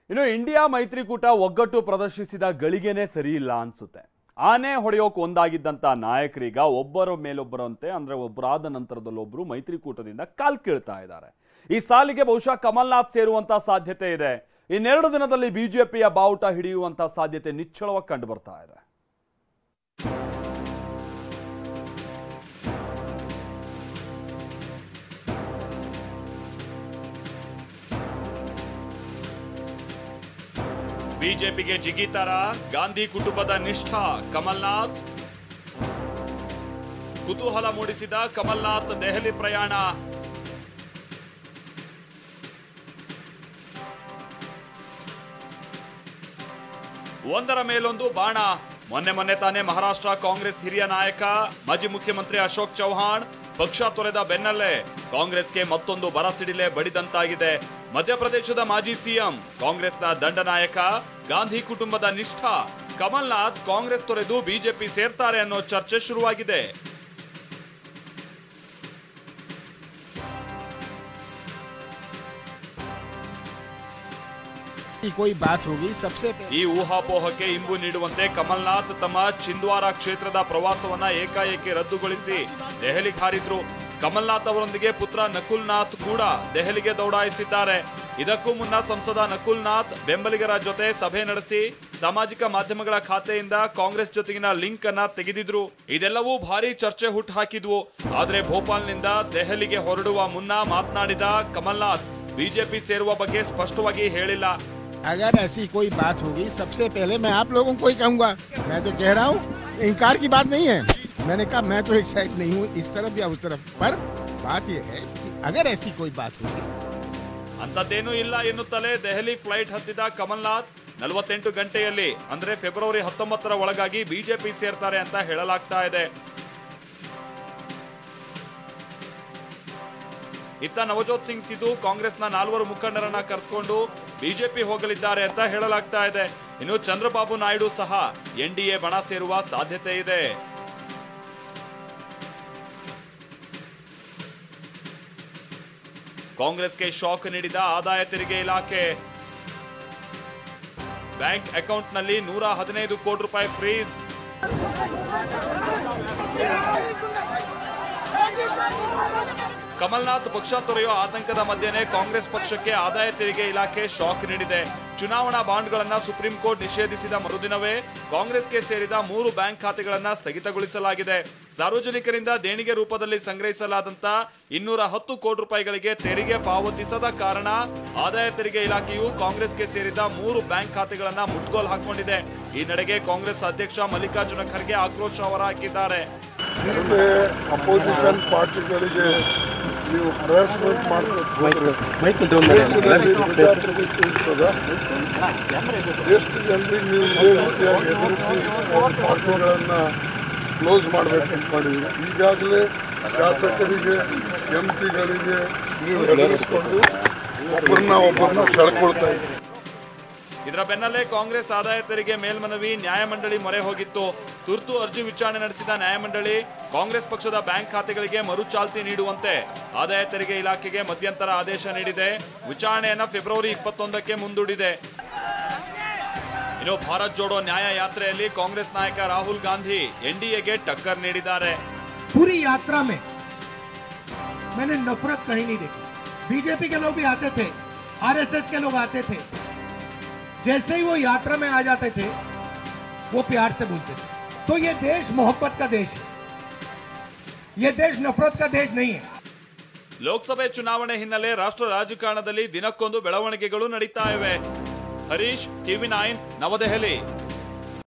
ಇನ್ನು ಇಂಡಿಯಾ ಮೈತ್ರಿಕೂಟ ಒಗ್ಗಟ್ಟು ಪ್ರದರ್ಶಿಸಿದ ಗಳಿಗೆನೇ ಸರಿ ಇಲ್ಲ ಅನ್ಸುತ್ತೆ. ಆನೆ ಹೊಡೆಯೋಕೆ ಒಂದಾಗಿದ್ದಂತ ನಾಯಕರೀಗ ಒಬ್ಬರ ಮೇಲೊಬ್ಬರಂತೆ ಅಂದ್ರೆ ಒಬ್ಬರಾದ ನಂತರದಲ್ಲೊಬ್ರು ಮೈತ್ರಿಕೂಟದಿಂದ ಕಾಲ್ ಕೀಳ್ತಾ ಇದ್ದಾರೆ. ಈ ಸಾಲಿಗೆ ಬಹುಶಃ ಕಮಲ್ನಾಥ್ ಸೇರುವಂತ ಸಾಧ್ಯತೆ ಇದೆ. ಇನ್ನೆರಡು ದಿನದಲ್ಲಿ ಬಿಜೆಪಿಯ ಬಾವುಟ ಹಿಡಿಯುವಂತ ಸಾಧ್ಯತೆ ನಿಚ್ಚಳವಾಗಿ ಕಂಡು ಬರ್ತಾ ಇದೆ. ಬಿಜೆಪಿಗೆ ಜಿಗಿತಾರ ಗಾಂಧಿ ಕುಟುಂಬದ ನಿಷ್ಠಾ ಕಮಲ್ನಾಥ್. ಕುತೂಹಲ ಮೂಡಿಸಿದ ಕಮಲ್ನಾಥ್ ದೆಹಲಿ ಪ್ರಯಾಣ. ಒಂದರ ಮೇಲೊಂದು ಬಾಣ. ಮೊನ್ನೆ ತಾನೇ ಮಹಾರಾಷ್ಟ್ರ ಕಾಂಗ್ರೆಸ್ ಹಿರಿಯ ನಾಯಕ ಮಾಜಿ ಮುಖ್ಯಮಂತ್ರಿ ಅಶೋಕ್ ಚೌಹಾಣ್ ಪಕ್ಷ ತೊರೆದ ಬೆನ್ನಲ್ಲೇ ಕಾಂಗ್ರೆಸ್ಗೆ ಮತ್ತೊಂದು ಬರಸಿಡಿಲೆ ಬಡಿದಂತಾಗಿದೆ. ಮಧ್ಯಪ್ರದೇಶದ ಮಾಜಿ ಸಿಎಂ ಕಾಂಗ್ರೆಸ್ನ ದಂಡನಾಯಕ ಗಾಂಧಿ ಕುಟುಂಬದ ನಿಷ್ಠಾ ಕಮಲ್ನಾಥ್ ಕಾಂಗ್ರೆಸ್ ತೊರೆದು ಬಿಜೆಪಿ ಸೇರ್ತಾರೆ ಅನ್ನೋ ಚರ್ಚೆ ಶುರುವಾಗಿದೆ. ಈ ಊಹಾಪೋಹಕ್ಕೆ ಇಂಬು ನೀಡುವಂತೆ ಕಮಲ್ನಾಥ್ ತಮ್ಮ ಚಿಂದ್ವಾರ ಕ್ಷೇತ್ರದ ಪ್ರವಾಸವನ್ನ ಏಕಾಏಕಿ ರದ್ದುಗೊಳಿಸಿ ದೆಹಲಿಗೆ ಹಾರಿದ್ರು. ಕಮಲ್ನಾಥ್ ಅವರೊಂದಿಗೆ ಪುತ್ರ ನಕುಲ್ನಾಥ್ ಕೂಡ ದೆಹಲಿಗೆ ದೌಡಾಯಿಸಿದ್ದಾರೆ. ಇದಕ್ಕೂ ಮುನ್ನ ಸಂಸದ ನಕುಲ್ನಾಥ್ ಬೆಂಬಲಿಗರ ಜೊತೆ ಸಭೆ ನಡೆಸಿ ಸಾಮಾಜಿಕ ಮಾಧ್ಯಮಗಳ ಖಾತೆಯಿಂದ ಕಾಂಗ್ರೆಸ್ ಜೊತೆಗಿನ ಲಿಂಕ್ ಅನ್ನ ತೆಗೆದಿದ್ರು. ಇದೆಲ್ಲವೂ ಭಾರಿ ಚರ್ಚೆ ಹುಟ್ಟುಹಾಕಿದ್ವು. ಆದ್ರೆ ಭೋಪಾಲ್ನಿಂದ ದೆಹಲಿಗೆ ಹೊರಡುವ ಮುನ್ನ ಮಾತನಾಡಿದ ಕಮಲ್ನಾಥ್ ಬಿಜೆಪಿ ಸೇರುವ ಬಗ್ಗೆ ಸ್ಪಷ್ಟವಾಗಿ ಹೇಳಿಲ್ಲ. अगर ऐसी कोई बात होगी सबसे पहले मैं आप लोगों को ही कहूंगा. मैं तो कह रहा हूँ इनकार की बात नहीं है. मैंने कहा मैं तो एक साइड नहीं हूँ इस तरफ या उस तरफ, पर बात यह है कि अगर ऐसी कोई बात होगी ಅಂತದೇನೂ ಇಲ್ಲ ಎನ್ನುತ್ತಲೇ ದೆಹಲಿ ಫ್ಲೈಟ್ ಹತ್ತಿದ ಕಮಲ್ನಾಥ್ 48 ಗಂಟೆಯಲ್ಲಿ ಅಂದ್ರೆ ಫೆಬ್ರವರಿ 19ರ ಒಳಗಾಗಿ ಬಿಜೆಪಿ ಸೇರ್ತಾರೆ ಅಂತ ಹೇಳಲಾಗ್ತಾ ಇದೆ. ಇತ್ತ ನವಜೋತ್ ಸಿಂಗ್ ಸಿಧು ಕಾಂಗ್ರೆಸ್ನ 4 ಮುಖಂಡರನ್ನ ಕರೆದುಕೊಂಡು ಬಿಜೆಪಿ ಹೋಗಲಿದ್ದಾರೆ ಅಂತ ಹೇಳಲಾಗ್ತಾ ಇದೆ. ಇನ್ನು ಚಂದ್ರಬಾಬು ನಾಯ್ಡು ಸಹ ಎನ್ಡಿಎ ಬಣ ಸೇರುವ ಸಾಧ್ಯತೆ ಇದೆ. ಕಾಂಗ್ರೆಸ್ಗೆ ಶಾಕ್ ನೀಡಿದ ಆದಾಯ ತೆರಿಗೆ ಇಲಾಖೆ. ಬ್ಯಾಂಕ್ ಅಕೌಂಟ್ನಲ್ಲಿ 115 ಕೋಟಿ ರೂಪಾಯಿ ಫ್ರೀಸ್. ಕಮಲ್ನಾಥ್ ಪಕ್ಷ ತೊರೆಯೋ ಆತಂಕದ ಮಧ್ಯೆನೇ ಕಾಂಗ್ರೆಸ್ ಪಕ್ಷಕ್ಕೆ ಆದಾಯ ತೆರಿಗೆ ಇಲಾಖೆ ಶಾಕ್ ನೀಡಿದೆ. ಚುನಾವಣಾ ಬಾಂಡ್ಗಳನ್ನ ಸುಪ್ರೀಂ ಕೋರ್ಟ್ ನಿಷೇಧಿಸಿದ ಮರುದಿನವೇ ಕಾಂಗ್ರೆಸ್ಗೆ ಸೇರಿದ 3 ಬ್ಯಾಂಕ್ ಖಾತೆಗಳನ್ನ ಸ್ಥಗಿತಗೊಳಿಸಲಾಗಿದೆ. ಸಾರ್ವಜನಿಕರಿಂದ ದೇಣಿಗೆ ರೂಪದಲ್ಲಿ ಸಂಗ್ರಹಿಸಲಾದಂತ 210 ಕೋಟಿ ರೂಪಾಯಿಗಳಿಗೆ ತೆರಿಗೆ ಪಾವತಿಸದ ಕಾರಣ ಆದಾಯ ತೆರಿಗೆ ಇಲಾಖೆಯು ಕಾಂಗ್ರೆಸ್ಗೆ ಸೇರಿದ 3 ಬ್ಯಾಂಕ್ ಖಾತೆಗಳನ್ನ ಮುಟ್ಗೋಲು ಹಾಕೊಂಡಿದೆ. ಈ ನಡೆಗೆ ಕಾಂಗ್ರೆಸ್ ಅಧ್ಯಕ್ಷ ಮಲ್ಲಿಕಾರ್ಜುನ ಖರ್ಗೆ ಆಕ್ರೋಶ ಹೊರಹಾಕಿದ್ದಾರೆ. ಅಪೋಸಿಷನ್ ಪಾರ್ಟಿಗಳಿಗೆ ನೀವು ಹರಾಸ್ಮೆಂಟ್ ಎಷ್ಟು ಜನರಿಗೆ ನೀವು ಇದೇ ರೀತಿಯಾಗಿ ಎದುರಿಸಿ ಪಾರ್ಟಿಗಳನ್ನ ಕ್ಲೋಸ್ ಮಾಡಬೇಕಂತ ಮಾಡಿದ್ವಿ. ಈಗಾಗಲೇ ಶಾಸಕರಿಗೆ ಎಂಪಿಗಳಿಗೆ ನೀವು ಎದುರಿಸಿಕೊಂಡು ಒಬ್ಬರನ್ನ ಸೆಳ್ಕೊಳ್ತಾ ಇದ್ದೀವಿ. ಇದರ ಬೆನ್ನಲ್ಲೇ ಕಾಂಗ್ರೆಸ್ ಆದಾಯ ತೆರಿಗೆ ಮೇಲ್ಮನವಿ ನ್ಯಾಯಮಂಡಳಿ ಮೊರೆ ಹೋಗಿತ್ತು. ತುರ್ತು ಅರ್ಜಿ ವಿಚಾರಣೆ ನಡೆಸಿದ ನ್ಯಾಯಮಂಡಳಿ ಕಾಂಗ್ರೆಸ್ ಪಕ್ಷದ ಬ್ಯಾಂಕ್ ಖಾತೆಗಳಿಗೆ ಮರುಚಾಲ್ತಿ ನೀಡುವಂತೆ ಆದಾಯ ತೆರಿಗೆ ಇಲಾಖೆಗೆ ಮಧ್ಯಂತರ ಆದೇಶ ನೀಡಿದೆ. ವಿಚಾರಣೆಯನ್ನ ಫೆಬ್ರವರಿ 21ಕ್ಕೆ ಮುಂದೂಡಿದೆ. ಇನ್ನು ಭಾರತ್ ಜೋಡೋ ನ್ಯಾಯ ಯಾತ್ರೆಯಲ್ಲಿ ಕಾಂಗ್ರೆಸ್ ನಾಯಕ ರಾಹುಲ್ ಗಾಂಧಿ ಎನ್ಡಿಎಗೆ ಟಕ್ಕರ್ ನೀಡಿದ್ದಾರೆ. पूरी यात्रा में मैंने नफरत कहीं नहीं देखी. बीजेपी के लोग भी आते थे, आरएसएस के लोग आते थे. जैसे ही वो यात्रा में आ जाते थे वो प्यार से बोलते थे. तो ये देश मोहब्बत का देश है, ये देश नफरत का देश नहीं है. ಲೋಕಸಭೆ ಚುನಾವಣೆ ಹಿನ್ನೆಲೆ ರಾಷ್ಟ್ರ ರಾಜಕಾರಣದಲ್ಲಿ ದಿನಕ್ಕೊಂದು ಬೆಳವಣಿಗೆಗಳು ನಡೀತಾ ಇವೆ. ಹರೀಶ್, ಟಿವಿ9, ನವದೆಹಲಿ.